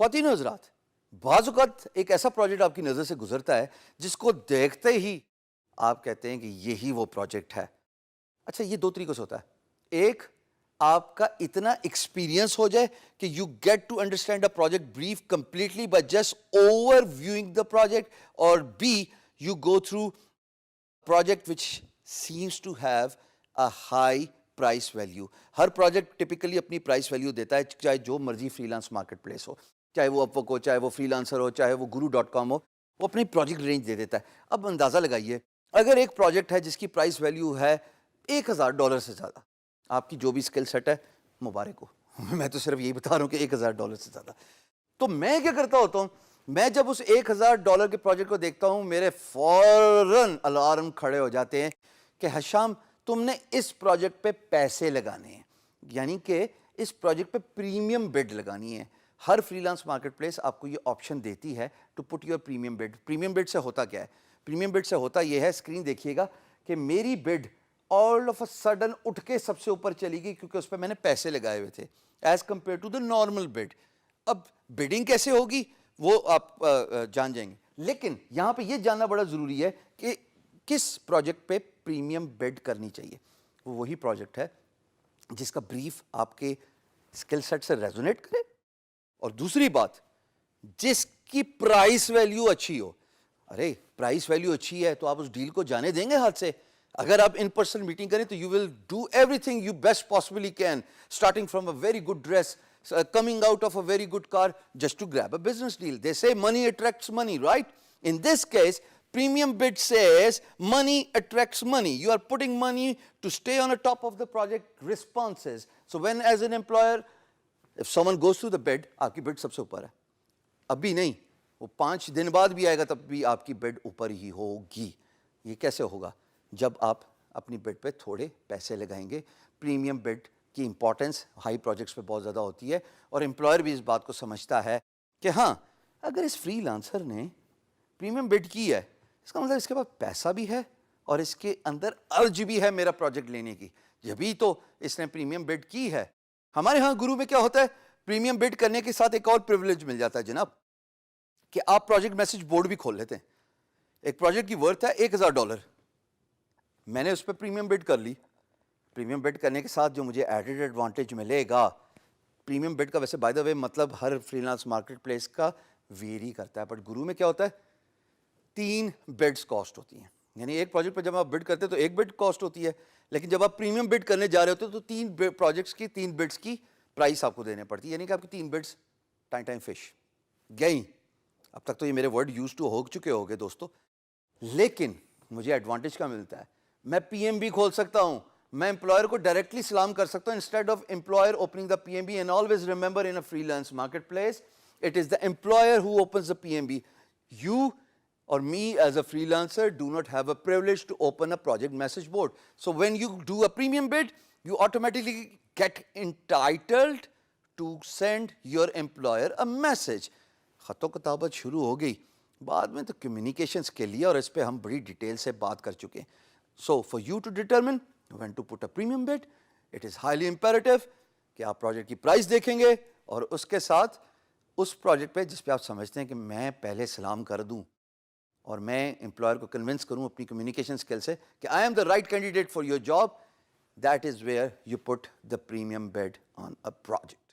خواتین و حضرات، بعض اوقات ایک ایسا پروجیکٹ آپ کی نظر سے گزرتا ہے جس کو دیکھتے ہی آپ کہتے ہیں کہ یہی وہ پروجیکٹ ہے. اچھا، یہ دو طریقوں سے ہوتا ہے. ایک، آپ کا اتنا ایکسپیرینس ہو جائے کہ you get to understand a project brief completely by just over viewing the project. اور B, you go through project which seems to have a high price value. ہر پروجیکٹ ٹپیکلی اپنی پرائس ویلیو دیتا ہے، چاہے جو مرضی freelance marketplace ہو، چاہے وہ اپ ورک ہو، چاہے وہ فری لانسر ہو، چاہے وہ guru.com ہو، وہ اپنی پروجیکٹ رینج دے دیتا ہے. اب اندازہ لگائیے، اگر ایک پروجیکٹ ہے جس کی پرائس ویلیو ہے $1000 سے زیادہ، آپ کی جو بھی اسکل سیٹ ہے مبارک ہو. میں تو صرف یہی بتا رہا ہوں کہ $1000 سے زیادہ. تو میں کیا کرتا ہوتا ہوں، میں جب اس $1000 کے پروجیکٹ کو دیکھتا ہوں، میرے فوراً الارم کھڑے ہو جاتے ہیں کہ ہشام، تم نے اس پروجیکٹ پہ پیسے لگانے ہیں، یعنی کہ اس پروجیکٹ پہ پریمیم بڈ لگانی ہے. ہر فری لانس مارکیٹ پلیس آپ کو یہ آپشن دیتی ہے to put your premium bid. Premium bid سے ہوتا کیا ہے؟ پریمیم بڈ سے ہوتا یہ ہے، اسکرین دیکھیے گا کہ میری بڈ آل آف اے سڈن اٹھ کے سب سے اوپر چلی گئی کیونکہ اس پہ میں نے پیسے لگائے ہوئے تھے as compare to the normal bid. اب بڈنگ کیسے ہوگی وہ آپ جان جائیں گے، لیکن یہاں پہ یہ جاننا بڑا ضروری ہے کہ کس پروجیکٹ پہ پریمیم بڈ کرنی چاہیے. وہ وہی پروجیکٹ ہے جس کا بریف آپ کے اسکل سیٹ سے ریزونیٹ کرے، اور دوسری بات، جس کی پرائس ویلیو اچھی ہو. ارے پرائس ویلیو اچھی ہے تو آپ اس ڈیل کو جانے دیں گے ہاتھ سے؟ اگر آپ ان پرسن میٹنگ کریں تو you will do every thing you best possibly can, starting from a very good dress, coming out of a very good car just to grab a business deal. They say money attracts money, right? In this case, premium bid says money attracts money. You are putting money to stay on the top of the project responses. So when as an employer, if someone goes through the bid, آپ کی bid سب سے اوپر ہے. ابھی نہیں، وہ 5 دن بعد بھی آئے گا تب بھی آپ کی bid اوپر ہی ہوگی. یہ کیسے ہوگا؟ جب آپ اپنی bid پہ تھوڑے پیسے لگائیں گے. پریمیم bid کی امپورٹنس ہائی پروجیکٹس پہ بہت زیادہ ہوتی ہے، اور امپلائر بھی اس بات کو سمجھتا ہے کہ ہاں، اگر اس فری لانسر نے پریمیم بڈ کی ہے، اس کا مطلب اس کے پاس پیسہ بھی ہے اور اس کے اندر ارج بھی ہے میرا پروجیکٹ لینے کی، جبھی تو اس نے پریمیم بڈ کی ہے. ہمارے ہاں گرو میں کیا ہوتا ہے، پریمیم بڈ کرنے کے ساتھ ایک اور پریویلیج مل جاتا ہے جناب، کہ آپ پروجیکٹ میسج بورڈ بھی کھول لیتے ہیں. ایک پروجیکٹ کی ورتھ ہے $1000، میں نے اس پہ پریمیم بڈ کر لی. پریمیم بڈ کرنے کے ساتھ جو مجھے ایڈڈ ایڈوانٹیج ملے گا، پریمیم بڈ کا ویسے بائی دا وے مطلب ہر فری لانس مارکیٹ پلیس کا ویری کرتا ہے، بٹ گرو میں کیا ہوتا ہے، 3 بڈس کاسٹ ہوتی ہیں. یعنی ایک پروجیکٹ پہ جب آپ بڈ کرتے ہیں تو ایک بڈ کاسٹ ہوتی ہے، لیکن جب آپ پریمیم بڈ کرنے جا رہے ہوتے ہیں تو 3 پروجیکٹس کی 3 بڈس کی پرائس آپ کو دینے پڑتی ہے. یعنی کہ آپ کی 3 بڈس ٹائم فش گئیں. اب تک تو یہ میرے ورڈ یوز ٹو ہو چکے ہوگے دوستو، لیکن مجھے ایڈوانٹیج کیا ملتا ہے، میں پی ایم بی کھول سکتا ہوں، میں امپلائر کو ڈائریکٹلی سلام کر سکتا ہوں instead of employer opening the P M B. And always remember in a freelance marketplace it is the employer who opens the P M B. You or me as a freelancer do not have a privilege to open a project message board. So when you do a premium bid, you automatically get entitled to send your employer a message. خط و کتابت شروع ہو گئی، بعد میں تو communications کے لیے، اور اس پہ ہم بڑی ڈیٹیل سے بات کر چکے ہیں. So for you to determine when to put a premium bid, it is highly imperative کہ آپ پروجیکٹ کی پرائس دیکھیں گے، اور اس کے ساتھ اس پروجیکٹ پہ جس پہ آپ سمجھتے ہیں کہ میں پہلے سلام کر دوں اور میں امپلائر کو کنونس کروں اپنی کمیونیکیشن اسکل سے کہ I am the right candidate for your job, that is where you put the premium bid on a project.